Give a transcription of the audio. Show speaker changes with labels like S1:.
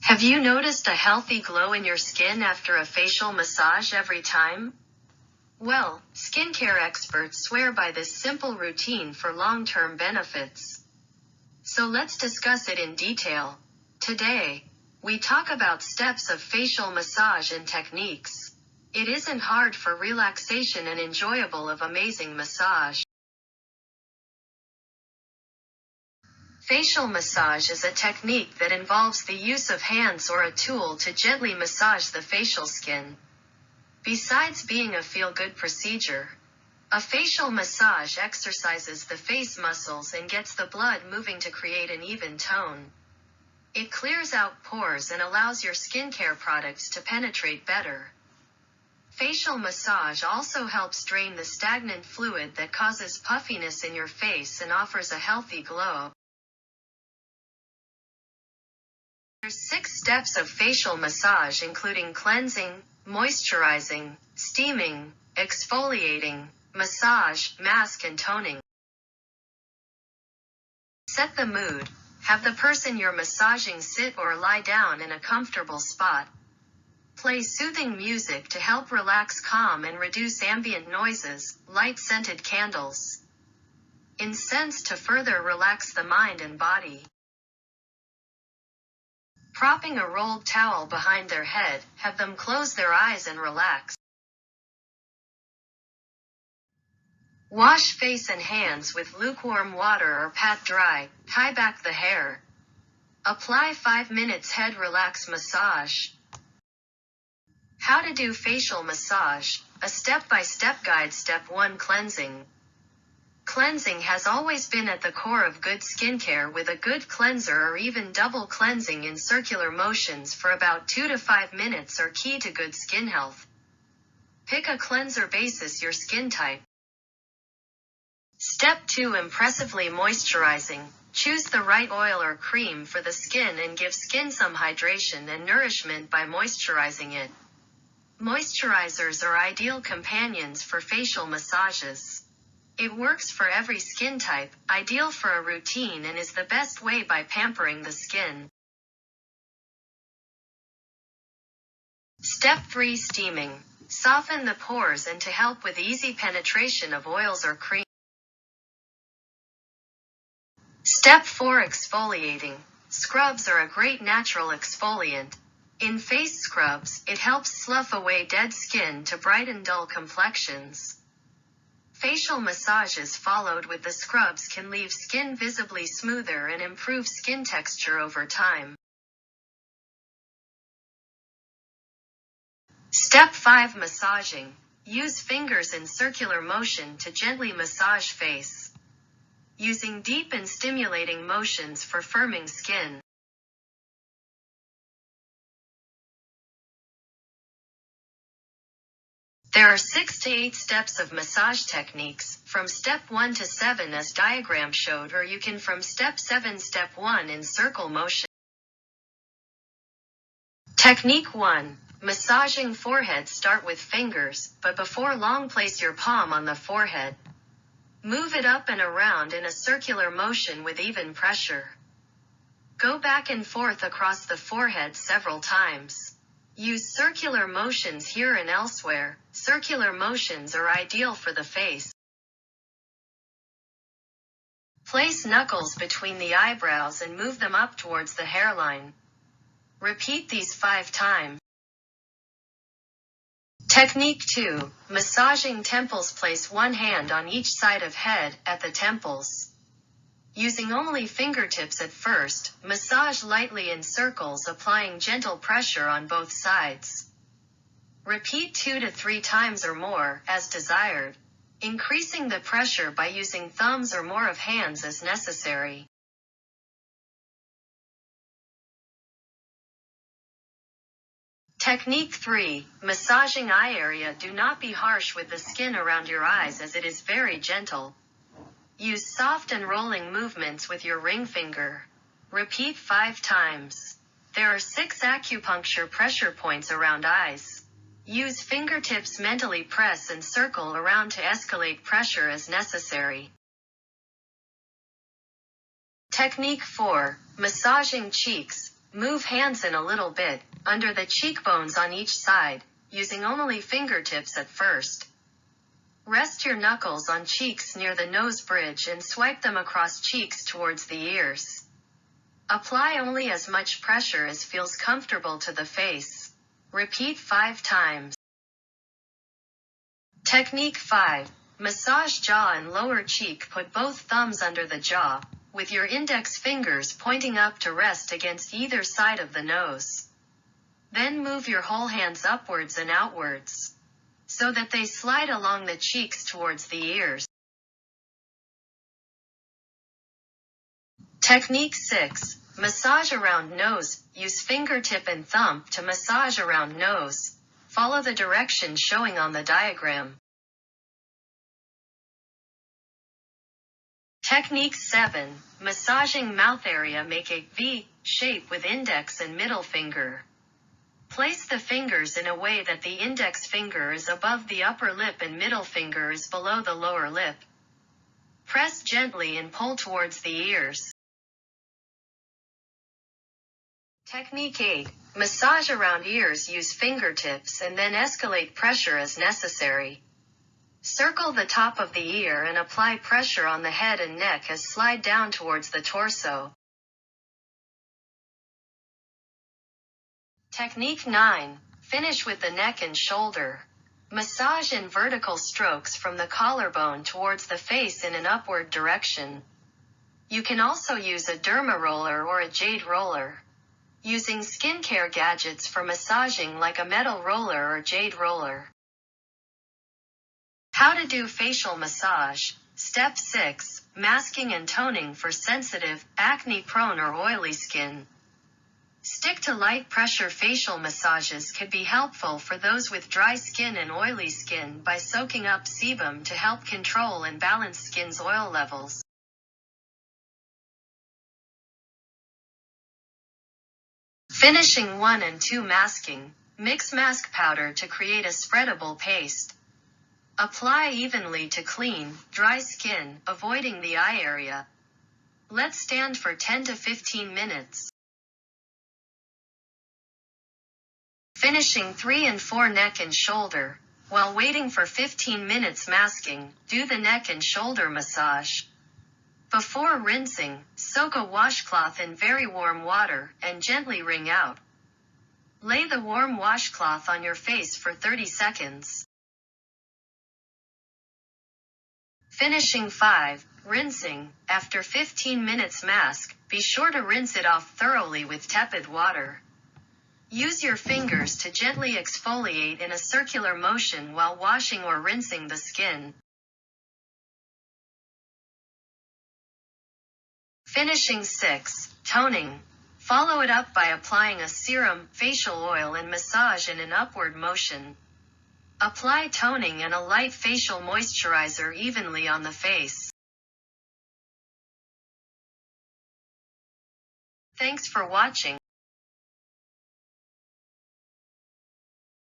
S1: Have you noticed a healthy glow in your skin after a facial massage every time? Well, skincare experts swear by this simple routine for long-term benefits. So let's discuss it in detail. Today, we talk about steps of facial massage and techniques. It isn't hard for relaxation and enjoyable of amazing massage. Facial massage is a technique that involves the use of hands or a tool to gently massage the facial skin. Besides being a feel-good procedure, a facial massage exercises the face muscles and gets the blood moving to create an even tone. It clears out pores and allows your skincare products to penetrate better. Facial massage also helps drain the stagnant fluid that causes puffiness in your face and offers a healthy glow. There's 6 steps of facial massage including cleansing, moisturizing, steaming, exfoliating, massage, mask and toning. Set the mood. Have the person you're massaging sit or lie down in a comfortable spot. Play soothing music to help relax, calm and reduce ambient noises, light scented candles. Incense to further relax the mind and body. Propping a rolled towel behind their head, have them close their eyes and relax. Wash face and hands with lukewarm water or pat dry, tie back the hair. Apply 5 minutes head relax massage. How to do facial massage, a step-by-step guide. Step 1 Cleansing. Cleansing has always been at the core of good skincare, with a good cleanser or even double cleansing in circular motions for about 2 to 5 minutes are key to good skin health. Pick a cleanser basis your skin type. Step 2 Impressively moisturizing. Choose the right oil or cream for the skin and give skin some hydration and nourishment by moisturizing it. Moisturizers are ideal companions for facial massages. It works for every skin type, ideal for a routine and is the best way by pampering the skin. Step 3 Steaming. Soften the pores and to help with easy penetration of oils or cream. Step 4 Exfoliating. Scrubs are a great natural exfoliant. In face scrubs, it helps slough away dead skin to brighten dull complexions. Facial massages followed with the scrubs can leave skin visibly smoother and improve skin texture over time. Step 5 Massaging. Use fingers in circular motion to gently massage face, using deep and stimulating motions for firming skin. There are 6 to 8 steps of massage techniques, from step 1 to 7 as diagram showed, or you can from step 7 step 1 in circle motion. Technique 1. Massaging forehead. Start with fingers, but before long place your palm on the forehead. Move it up and around in a circular motion with even pressure. Go back and forth across the forehead several times. Use circular motions here and elsewhere. Circular motions are ideal for the face. Place knuckles between the eyebrows and move them up towards the hairline. Repeat these 5 times. Technique 2. Massaging temples. Place one hand on each side of head, at the temples. Using only fingertips at first, massage lightly in circles, applying gentle pressure on both sides. Repeat 2 to 3 times or more, as desired, increasing the pressure by using thumbs or more of hands as necessary. Technique 3. Massaging eye area. Do not be harsh with the skin around your eyes as it is very gentle. Use soft and rolling movements with your ring finger. Repeat 5 times. There are 6 acupuncture pressure points around eyes. Use fingertips mentally press and circle around to escalate pressure as necessary. Technique 4. Massaging cheeks. Move hands in a little bit, under the cheekbones on each side, using only fingertips at first. Rest your knuckles on cheeks near the nose bridge and swipe them across cheeks towards the ears. Apply only as much pressure as feels comfortable to the face. Repeat 5 times. Technique 5. Massage jaw and lower cheek. Put both thumbs under the jaw, with your index fingers pointing up to rest against either side of the nose. Then move your whole hands upwards and outwards, so that they slide along the cheeks towards the ears. Technique 6. Massage around nose. Use fingertip and thumb to massage around nose. Follow the direction showing on the diagram. Technique 7. Massaging mouth area. Make a V shape with index and middle finger. Place the fingers in a way that the index finger is above the upper lip and middle finger is below the lower lip. Press gently and pull towards the ears. Technique 8. Massage around ears. Use fingertips and then escalate pressure as necessary. Circle the top of the ear and apply pressure on the head and neck as slide down towards the torso. Technique 9. Finish with the neck and shoulder. Massage in vertical strokes from the collarbone towards the face in an upward direction. You can also use a derma roller or a jade roller. Using skincare gadgets for massaging like a metal roller or jade roller. How to do facial massage. Step 6. Masking and toning for sensitive, acne-prone or oily skin. Stick to light pressure. Facial massages can be helpful for those with dry skin and oily skin by soaking up sebum to help control and balance skin's oil levels. Finishing 1 and 2. Masking. Mix mask powder to create a spreadable paste. Apply evenly to clean, dry skin, avoiding the eye area. Let stand for 10 to 15 minutes. Finishing 3 and 4. Neck and shoulder. While waiting for 15 minutes masking, do the neck and shoulder massage. Before rinsing, soak a washcloth in very warm water and gently wring out. Lay the warm washcloth on your face for 30 seconds. Finishing 5. Rinsing. After 15 minutes mask, be sure to rinse it off thoroughly with tepid water. Use your fingers to gently exfoliate in a circular motion while washing or rinsing the skin. Finishing 6. Toning. Follow it up by applying a serum, facial oil and massage in an upward motion. Apply toning and a light facial moisturizer evenly on the face. Thanks for watching.